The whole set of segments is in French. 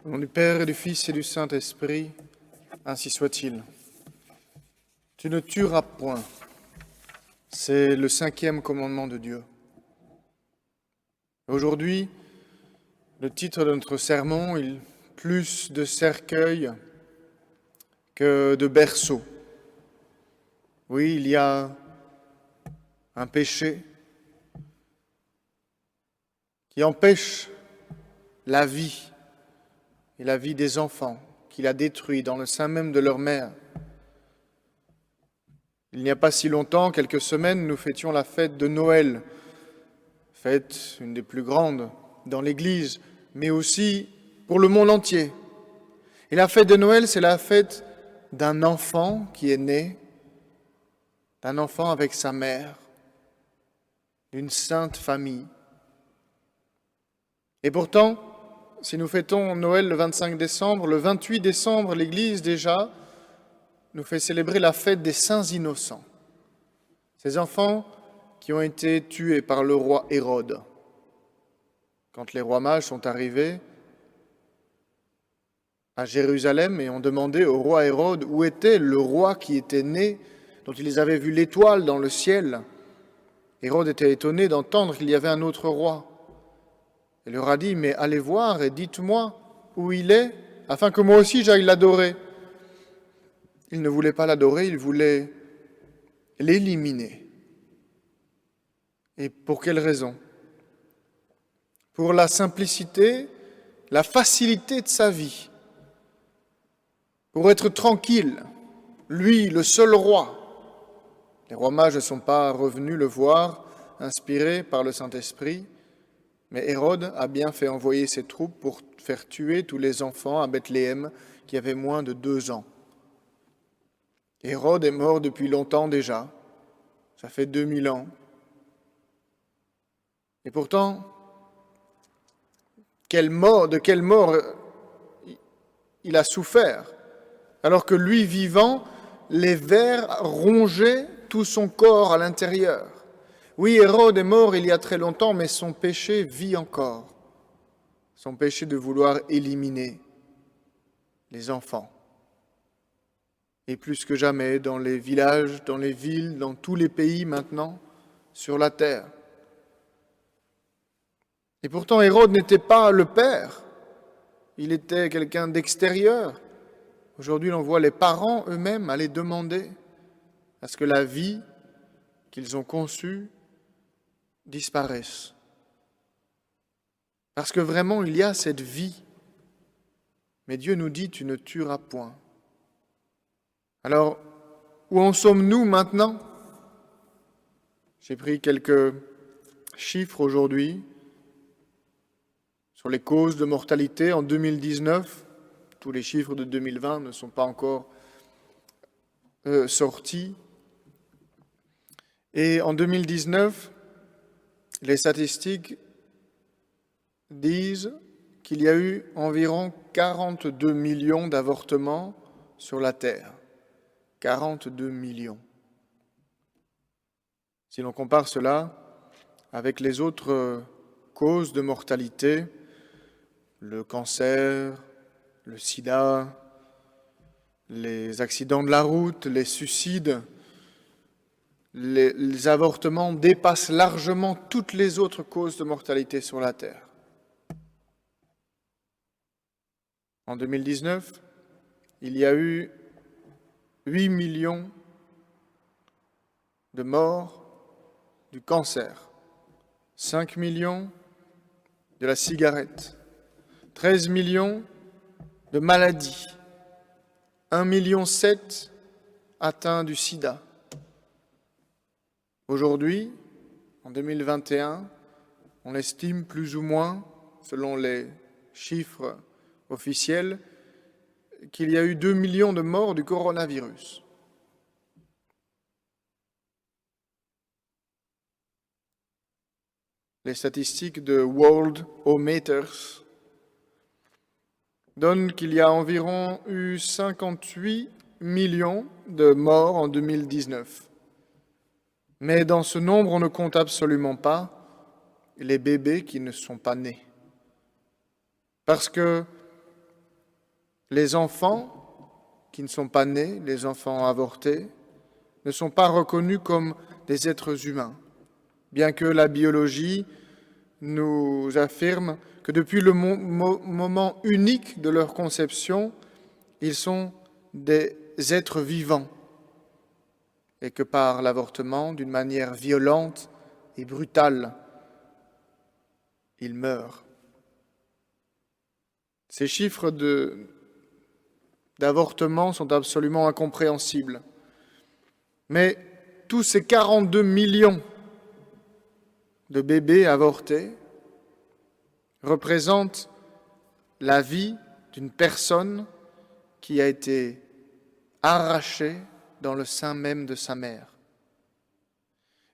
Au nom du Père et du Fils et du Saint-Esprit, ainsi soit-il. Tu ne tueras point. C'est le 5e commandement de Dieu. Aujourd'hui, le titre de notre sermon, il plus de cercueil que de berceau. Oui, il y a un péché qui empêche la vie et la vie des enfants, qui l'a détruit dans le sein même de leur mère. Il n'y a pas si longtemps, quelques semaines, nous fêtions la fête de Noël, fête une des plus grandes dans l'Église, mais aussi pour le monde entier. Et la fête de Noël, c'est la fête d'un enfant qui est né, d'un enfant avec sa mère, d'une sainte famille. Et pourtant, si nous fêtons Noël le 25 décembre, le 28 décembre, l'Église déjà nous fait célébrer la fête des saints innocents. Ces enfants qui ont été tués par le roi Hérode. Quand les rois mages sont arrivés à Jérusalem et ont demandé au roi Hérode où était le roi qui était né, dont ils avaient vu l'étoile dans le ciel, Hérode était étonné d'entendre qu'il y avait un autre roi. Il leur a dit, mais allez voir et dites-moi où il est, afin que moi aussi j'aille l'adorer. Il ne voulait pas l'adorer, il voulait l'éliminer. Et pour quelle raison? Pour la simplicité, la facilité de sa vie. Pour être tranquille, lui, le seul roi. Les rois mages ne sont pas revenus le voir, inspirés par le Saint-Esprit, mais Hérode a bien fait envoyer ses troupes pour faire tuer tous les enfants à Bethléem qui avaient moins de 2 ans. Hérode est mort depuis longtemps déjà, ça fait 2000 ans. Et pourtant, de quelle mort il a souffert, alors que lui, vivant, les vers rongeaient tout son corps à l'intérieur. Oui, Hérode est mort il y a très longtemps, mais son péché vit encore. Son péché de vouloir éliminer les enfants. Et plus que jamais, dans les villages, dans les villes, dans tous les pays maintenant, sur la terre. Et pourtant, Hérode n'était pas le père. Il était quelqu'un d'extérieur. Aujourd'hui, on voit les parents eux-mêmes aller demander à ce que la vie qu'ils ont conçue disparaisse. Parce que vraiment, il y a cette vie. Mais Dieu nous dit, tu ne tueras point. Alors, où en sommes-nous maintenant? J'ai pris quelques chiffres aujourd'hui sur les causes de mortalité en 2019. Tous les chiffres de 2020 ne sont pas encore sortis. Et en 2019, les statistiques disent qu'il y a eu environ 42 millions d'avortements sur la Terre. 42 millions. Si l'on compare cela avec les autres causes de mortalité, le cancer, le sida, les accidents de la route, les suicides, les avortements dépassent largement toutes les autres causes de mortalité sur la Terre. En 2019, il y a eu 8 millions de morts du cancer, 5 millions de la cigarette, 13 millions de maladies, 1,7 million atteints du sida. Aujourd'hui, en 2021, on estime plus ou moins, selon les chiffres officiels, qu'il y a eu 2 millions de morts du coronavirus. Les statistiques de Worldometers donnent qu'il y a environ eu 58 millions de morts en 2019. Mais dans ce nombre, on ne compte absolument pas les bébés qui ne sont pas nés. Parce que les enfants qui ne sont pas nés, les enfants avortés, ne sont pas reconnus comme des êtres humains, bien que la biologie nous affirme que depuis le moment unique de leur conception, ils sont des êtres vivants et que par l'avortement, d'une manière violente et brutale, ils meurent. Ces chiffres d'avortement sont absolument incompréhensibles. Mais tous ces 42 millions de bébés avortés représentent la vie d'une personne qui a été arrachée dans le sein même de sa mère.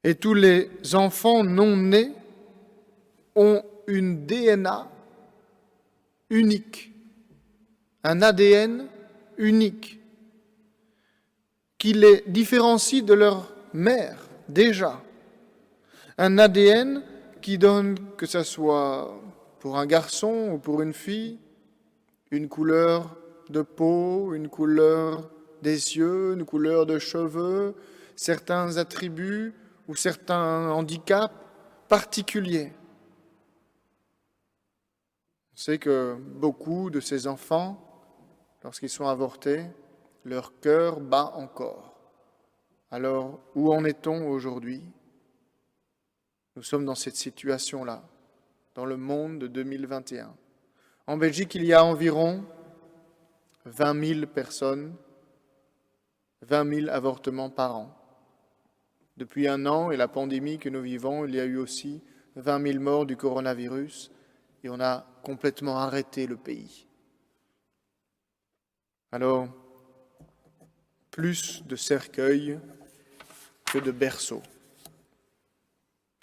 Et tous les enfants non nés ont une DNA unique, un ADN unique, qui les différencie de leur mère, déjà. Un ADN qui donne, que ce soit pour un garçon ou pour une fille, une couleur de peau, une couleur des yeux, une couleur de cheveux, certains attributs ou certains handicaps particuliers. On sait que beaucoup de ces enfants, lorsqu'ils sont avortés, leur cœur bat encore. Alors, où en est-on aujourd'hui? Nous sommes dans cette situation-là, dans le monde de 2021. En Belgique, il y a environ 20 000 personnes, 20 000 avortements par an. Depuis 1 an et la pandémie que nous vivons, il y a eu aussi 20 000 morts du coronavirus et on a complètement arrêté le pays. Alors, plus de cercueils que de berceaux.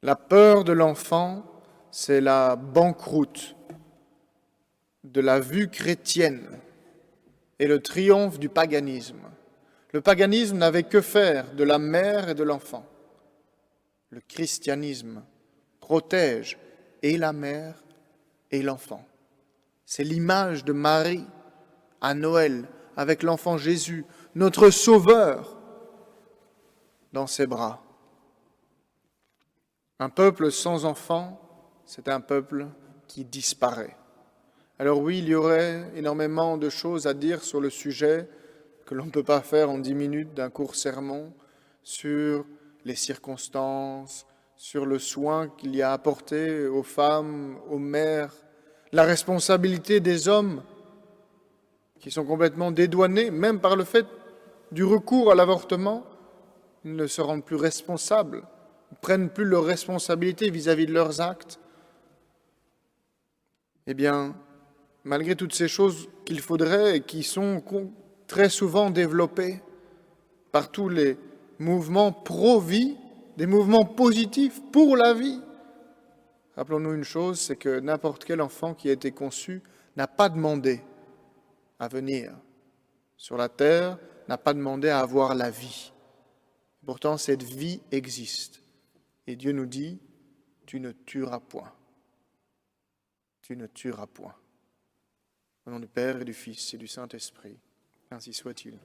La peur de l'enfant, c'est la banqueroute de la vue chrétienne et le triomphe du paganisme. Le paganisme n'avait que faire de la mère et de l'enfant. Le christianisme protège et la mère et l'enfant. C'est l'image de Marie à Noël avec l'enfant Jésus, notre Sauveur, dans ses bras. Un peuple sans enfant, c'est un peuple qui disparaît. Alors oui, il y aurait énormément de choses à dire sur le sujet que l'on ne peut pas faire en 10 minutes d'un court sermon, sur les circonstances, sur le soin qu'il y a apporté aux femmes, aux mères, la responsabilité des hommes qui sont complètement dédouanés, même par le fait du recours à l'avortement, ils ne se rendent plus responsables, ne prennent plus leurs responsabilités vis-à-vis de leurs actes. Eh bien, malgré toutes ces choses qu'il faudrait et qui sont très souvent développées par tous les mouvements pro-vie, des mouvements positifs pour la vie, rappelons-nous une chose, c'est que n'importe quel enfant qui a été conçu n'a pas demandé à venir sur la terre, n'a pas demandé à avoir la vie. Pourtant, cette vie existe. Et Dieu nous dit, tu ne tueras point. Tu ne tueras point. Au nom du Père et du Fils et du Saint-Esprit, ainsi soit-il.